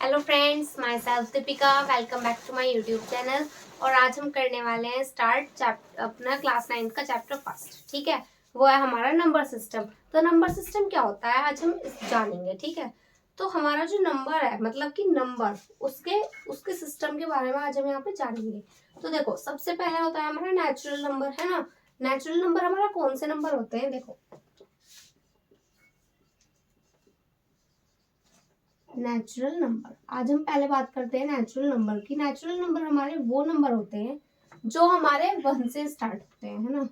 Hello friends, my self Deepika. Welcome back to my YouTube channel. और आज हम करने वाले हैं स्टार्ट अपना क्लास 9 का चैप्टर फर्स्ट। ठीक है, वो है हमारा नंबर सिस्टम। तो नंबर सिस्टम क्या होता है आज हम जानेंगे। ठीक है, तो हमारा जो नंबर है मतलब कि नंबर उसके सिस्टम के बारे में आज हम यहाँ पे जानेंगे। तो देखो, सबसे पहले होता है हमारा नेचुरल नंबर, है ना। नेचुरल नंबर हमारा कौन से नंबर होते हैं, देखो नेचुरल नंबर। आज हम पहले बात करते हैं नेचुरल नंबर की। नेचुरल नंबर हमारे वो नंबर होते हैं जो हमारे 1 से स्टार्ट होते हैं, है ना।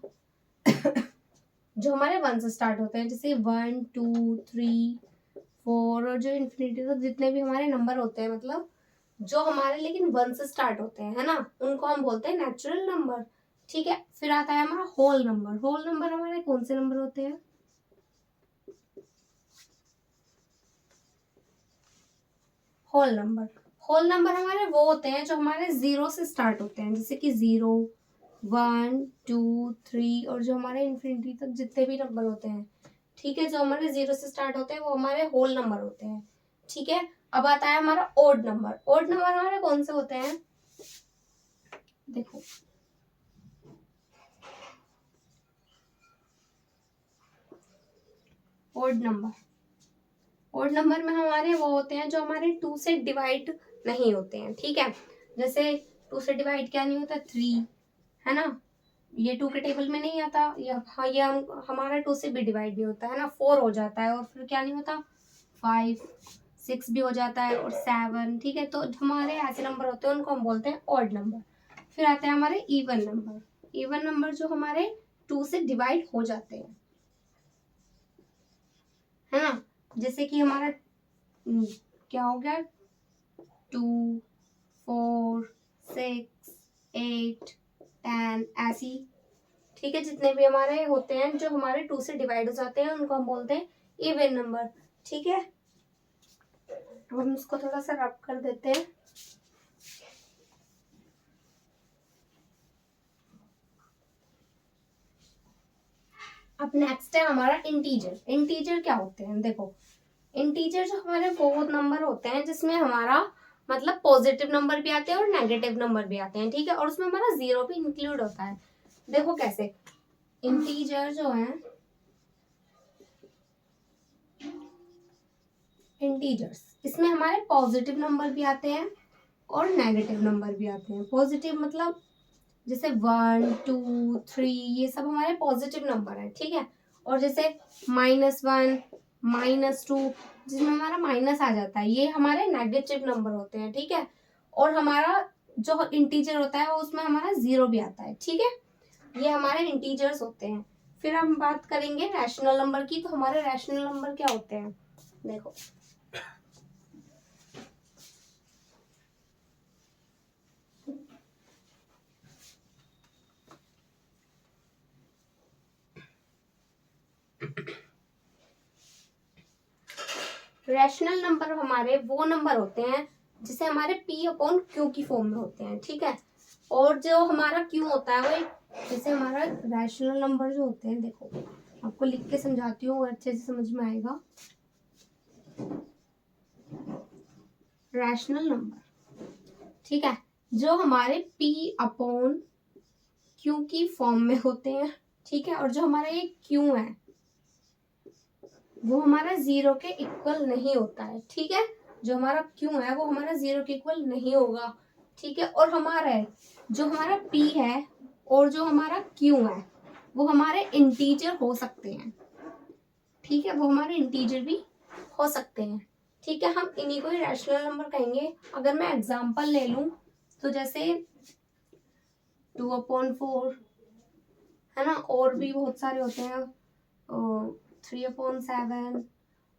जो हमारे 1 से स्टार्ट होते हैं, जैसे 1 2 3 4 और जो इन्फिनिटी तक जितने भी हमारे नंबर होते हैं, मतलब जो हमारे लेकिन 1 से स्टार्ट होते हैं, है ना, उनको हम बोलते हैं नेचुरल नंबर। ठीक है, फिर आता है हमारा होल नंबर। होल नंबर हमारे कौन से नंबर होते हैं? Whole number. होल नंबर हमारे वो होते हैं जो हमारे 0 से स्टार्ट होते हैं, जैसे कि 0 1 2 3 और जो हमारे इन्फिनिटी तक जितने भी नंबर होते हैं। ठीक है, जो हमारे 0 से स्टार्ट होते हैं वो हमारे होल नंबर होते हैं। ठीक है, अब आता है हमारा ओड नंबर। ओड नंबर हमारे कौन से होते हैं? देखो, ओड नंबर, ओड नंबर में हमारे वो होते हैं जो हमारे 2 से डिवाइड नहीं होते हैं। ठीक है, जैसे 2 से डिवाइड क्या नहीं होता? 3, है ना। ये 2 के टेबल में नहीं आता। हाँ, ये हमारा 2 से भी डिवाइड नहीं होता है ना। 4 हो जाता है और फिर क्या नहीं होता? 5 6 भी हो जाता है और 7। ठीक है, तो हमारे ऐसे नंबर होते हैं उनको हम बोलते हैं ऑड नंबर। फिर आते हैं हमारे इवन नंबर। इवन नंबर जो हमारे 2 से डिवाइड हो जाते हैं, है ना। जैसे कि हमारा क्या हो गया? 2 4 6 8 10 ऐसी। ठीक है, जितने भी हमारे होते हैं जो हमारे 2 से डिवाइड हो जाते हैं उनको हम बोलते हैं इवन नंबर। ठीक है, तो हम इसको थोड़ा सा रब कर देते हैं। अब नेक्स्ट है हमारा इंटीजर। इंटीजर क्या होते हैं? देखो, इंटीजर जो हमारे वो नंबर होते हैं जिसमें हमारा मतलब पॉजिटिव नंबर भी आते हैं और नेगेटिव नंबर भी आते हैं। ठीक है, और उसमें हमारा 0 भी इंक्लूड होता है। देखो कैसे, इंटीजर जो है, इंटीजर्स, इसमें हमारे पॉजिटिव नंबर भी आते हैं और नेगेटिव नंबर भी आते हैं। पॉजिटिव मतलब जैसे 1 2 3, ये सब हमारे पॉजिटिव नंबर है। ठीक है, और जैसे -1 -2 जिसमें हमारा माइनस आ जाता है, ये हमारे नेगेटिव नंबर होते हैं। ठीक है, और हमारा जो इंटीजर होता है उसमें हमारा 0 भी आता है। ठीक है, ये हमारे इंटीजर्स होते हैं। फिर हम बात करेंगे रैशनल नंबर की। तो हमारे रैशनल नंबर क्या होते हैं? देखो, रैशनल नंबर हमारे वो नंबर होते हैं जिसे हमारे P अपॉन क्यू की फॉर्म में होते हैं। ठीक है, और जो हमारा क्यू होता है वो जैसे हमारा रैशनल नंबर जो होते हैं, देखो आपको लिख के समझाती हूँ, अच्छे से समझ में आएगा। रैशनल नंबर, ठीक है, जो हमारे P अपॉन क्यू की फॉर्म में होते हैं। ठीक है, और जो हमारा ये क्यू है वो हमारा 0 के इक्वल नहीं होता है। ठीक है, जो हमारा क्यू है वो हमारा 0 के इक्वल नहीं होगा। ठीक है, और हमारा जो हमारा p है और जो हमारा q है वो हमारे इंटीजर हो सकते हैं। ठीक है, वो हमारे इंटीजर भी हो सकते हैं। ठीक है, हम इन्हीं को ही रैशनल नंबर कहेंगे। अगर मैं एग्जांपल ले लूं तो जैसे 2/4, है ना, और भी बहुत सारे होते हैं, 3/7,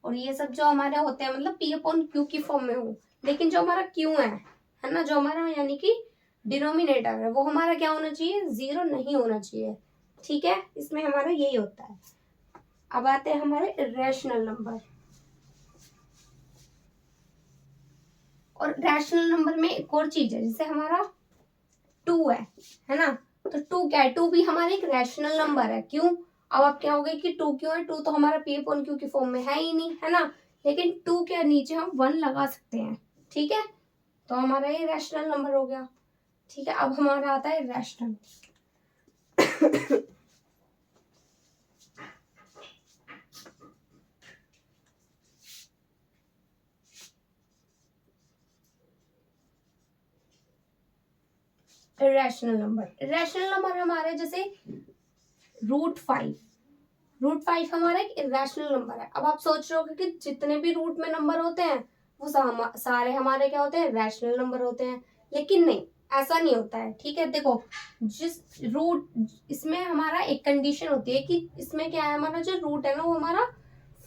और ये सब जो हमारे होते हैं मतलब P अपॉन क्यू की फॉर्म में हो। लेकिन जो हमारा क्यू है ना, जो हमारा यानी कि डिनोमिनेटर है वो हमारा क्या होना चाहिए? 0 नहीं होना चाहिए। ठीक है, इसमें हमारा यही होता है। अब आते हैं हमारे रैशनल नंबर। और रैशनल नंबर में एक और चीज है, जैसे हमारा 2 है ना, तो 2 क्या है? 2 भी हमारा एक रैशनल नंबर है। क्यों? अब आप क्या हो गए कि 2 क्यों है? 2 तो हमारा P अपॉन क्यू की फॉर्म में है ही नहीं, है ना। लेकिन 2 के नीचे हम 1 लगा सकते हैं। ठीक है, तो हमारा ये रैशनल नंबर हो गया। ठीक है, अब हमारा आता है रैशनल। इरेशनल नंबर हमारे जैसे √5। √5 हमारा एक इरेशनल नंबर है। अब आप सोच रहे हो कि जितने भी रूट में नंबर होते हैं वो सारे हमारे क्या होते हैं, रैशनल नंबर होते हैं। लेकिन नहीं, ऐसा नहीं होता है। ठीक है, देखो जिस रूट, इसमें हमारा एक कंडीशन होती है कि इसमें क्या है, हमारा जो रूट है ना वो हमारा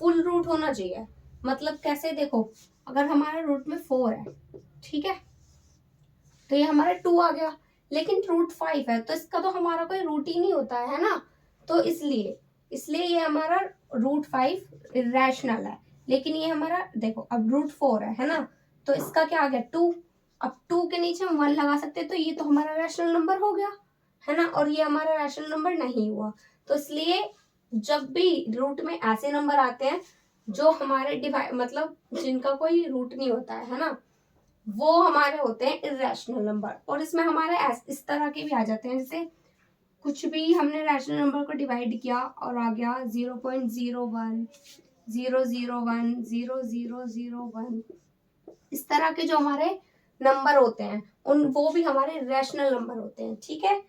फुल रूट होना चाहिए। मतलब कैसे, देखो अगर हमारा रूट में 4 है, ठीक है, तो ये हमारा 2 आ गया। लेकिन √5 है तो इसका तो हमारा कोई रूट ही नहीं होता है ना, तो इसलिए इसलिए ये हमारा √5 इरेशनल है। लेकिन ये हमारा देखो अब √4 है ना, तो इसका क्या आ गया 2। अब 2 के नीचे हम 1 लगा सकते हैं, तो ये तो हमारा रैशनल नंबर हो गया है ना, और ये हमारा रैशनल नंबर नहीं हुआ। तो इसलिए जब भी रूट में ऐसे नंबर आते हैं जो हमारे डिवाइड मतलब जिनका कोई रूट नहीं होता है ना, वो हमारे होते हैं इरेशनल नंबर। और इसमें हमारे इस तरह के भी आ जाते हैं, जैसे कुछ भी हमने रैशनल नंबर को डिवाइड किया और आ गया 0.01 001 0001, इस तरह के जो हमारे नंबर होते हैं वो भी हमारे रैशनल नंबर होते हैं। ठीक है,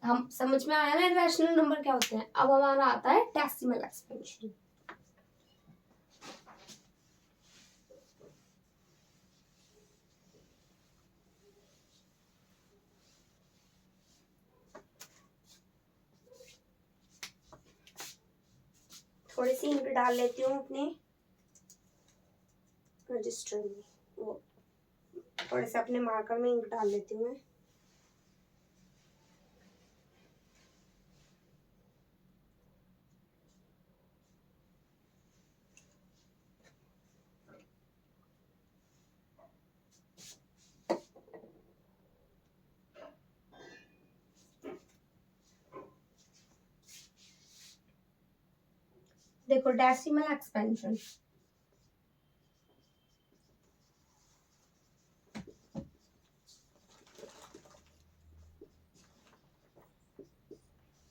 हम समझ में आया ना रैशनल नंबर क्या होते हैं। अब हमारा आता है डेसिमल एक्सपेंशन। थोड़ी सी इंक डाल लेती हूँ अपने रजिस्टर में, वो थोड़े से अपने मार्कर में इंक डाल लेती हूँ मैं। देखो डेसिमल एक्सपेंशन,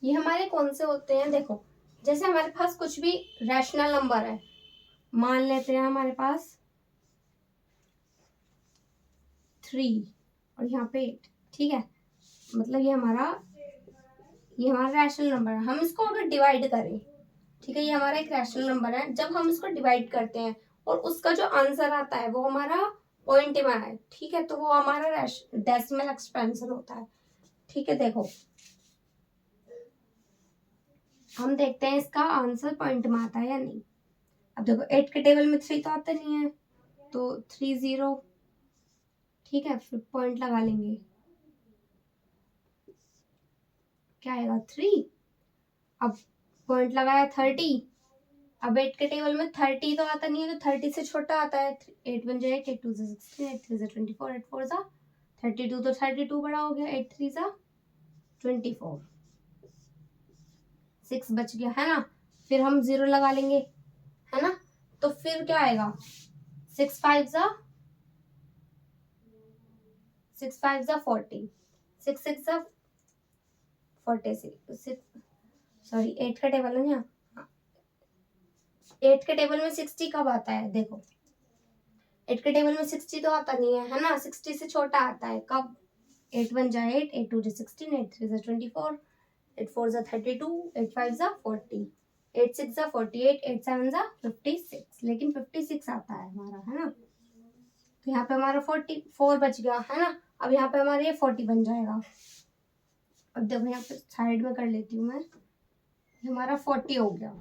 ये हमारे कौन से होते हैं, देखो जैसे हमारे पास कुछ भी रैशनल नंबर है, मान लेते हैं हमारे पास 3 और यहाँ पे 8, ठीक है, मतलब ये हमारा रैशनल नंबर है। हम इसको अगर डिवाइड करें, ठीक है, ये हमारा एक रैशनल नंबर है, जब हम इसको डिवाइड करते हैं और उसका जो आंसर आता है वो हमारा पॉइंट में है, ठीक है, तो वो हमारा डेसिमल एक्सपेंशन होता है। ठीक है, देखो हम देखते हैं इसका आंसर पॉइंट में आता है या नहीं। अब देखो 8 के टेबल में 3 तो आता नहीं है, तो 30, ठीक है, फिर पॉइंट लगा लेंगे, क्या आएगा 3। अब पॉइंट लगाया 30, अब 8 के टेबल में 30 तो आता नहीं है, तो 30 से छोटा आता है। 8 1 8, 8 2 16, 8 3 24, 8 4 32, तो 32 बड़ा हो गया, 8 3 24, 6 बच गया है ना। फिर हम 0 लगा लेंगे, है ना, तो फिर क्या आएगा 6 5 40, 6 6 46, सॉरी 8 का टेबल है ना, 8 के टेबल में 60 कब आता है, देखो 8 के टेबल में 60 तो आता नहीं है ना, 60 से छोटा आता है कब, 8 1 8, 8 2 16, 8 3 24, 8 4 32, 8 5 40, 8 6 48, 8 7 56, लेकिन 56 आता है हमारा, है ना, तो यहाँ पे हमारा 44 बच गया, है ना। अब यहाँ पे हमारा ये 40 बन जाएगा। अब देखो यहाँ पे साइड में कर लेती हूँ मैं, हमारा 40 हो गया।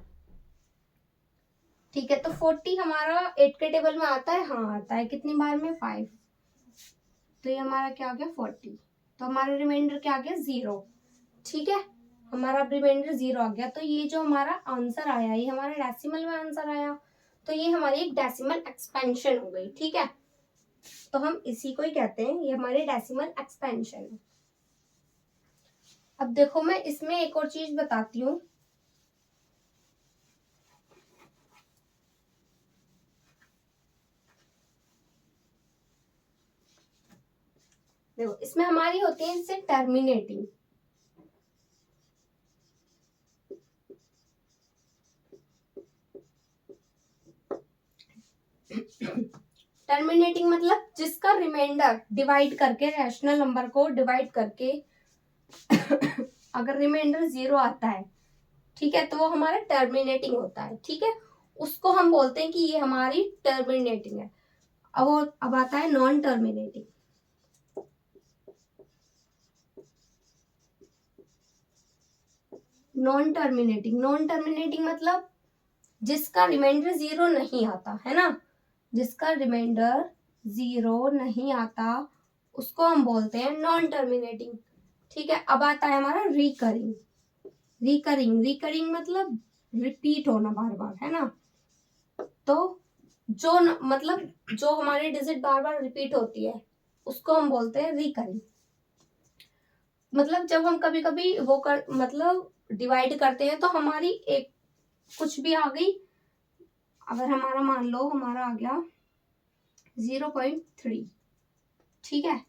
ठीक है, तो 40 हमारा 8 के टेबल में आता है, हाँ आता है, कितनी बार में 5, तो ये हमारा क्या आ गया 40, तो हमारा रिमाइंडर क्या आ गया 0। ठीक है, हमारा रिमाइंडर 0 आ गया, तो ये जो हमारा आंसर आया ये हमारा डेसिमल में आंसर आया, तो ये हमारी एक डेसिमल एक्सपेंशन हो गई। ठीक है, तो हम इसी को ही कहते हैं, ये हमारी डेसिमल एक्सपेंशन है। अब देखो मैं इसमें एक और चीज बताती हूँ, देखो इसमें हमारी होती है इससे टर्मिनेटिंग, टर्मिनेटिंग मतलब जिसका रिमाइंडर डिवाइड करके, रैशनल नंबर को डिवाइड करके अगर रिमाइंडर 0 आता है, ठीक है, तो वो हमारा टर्मिनेटिंग होता है। ठीक है, उसको हम बोलते हैं कि ये हमारी टर्मिनेटिंग है। अब आता है नॉन टर्मिनेटिंग। नॉन टर्मिनेटिंग मतलब जिसका रिमाइंडर 0 नहीं आता है ना, जिसका रिमाइंडर 0 नहीं आता उसको हम बोलते हैं नॉन टर्मिनेटिंग। ठीक है, अब आता है हमारा रिकरिंग। रिकरिंग मतलब रिपीट होना बार बार, है ना। तो जो मतलब जो हमारी डिजिट बार बार रिपीट होती है उसको हम बोलते हैं रिकरिंग। मतलब जब हम कभी कभी मतलब डिवाइड करते हैं तो हमारी एक कुछ भी आ गई, अगर हमारा मान लो हमारा आ गया 0.3, ठीक है,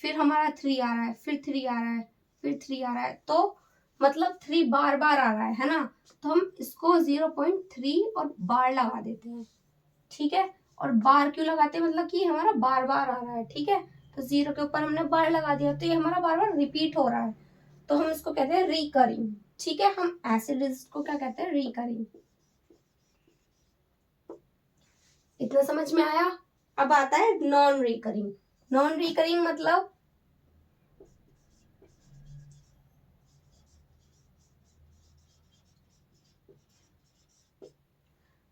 फिर हमारा 3 आ रहा है, फिर 3 आ रहा है, फिर 3 आ रहा है, तो मतलब 3 बार बार आ रहा है ना, तो हम इसको 0.3 और बार लगा देते हैं। ठीक है, और बार क्यों लगाते हैं, मतलब कि हमारा बार बार आ रहा है। ठीक है, तो 0 के ऊपर हमने बार लगा दिया तो ये हमारा बार बार रिपीट हो रहा है, तो हम इसको कहते हैं रिकरिंग। ठीक है, हम ऐसे डिजिट को क्या कहते हैं, रिकरिंग। इतना समझ में आया। अब आता है नॉन रिकरिंग। नॉन रिकरिंग मतलब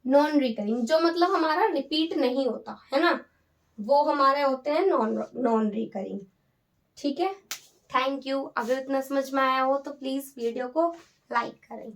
नॉन रिकरिंग जो मतलब हमारा रिपीट नहीं होता है ना, वो हमारे होते हैं नॉन रिकरिंग। ठीक है, थैंक यू। अगर इतना समझ में आया हो तो प्लीज वीडियो को लाइक करें।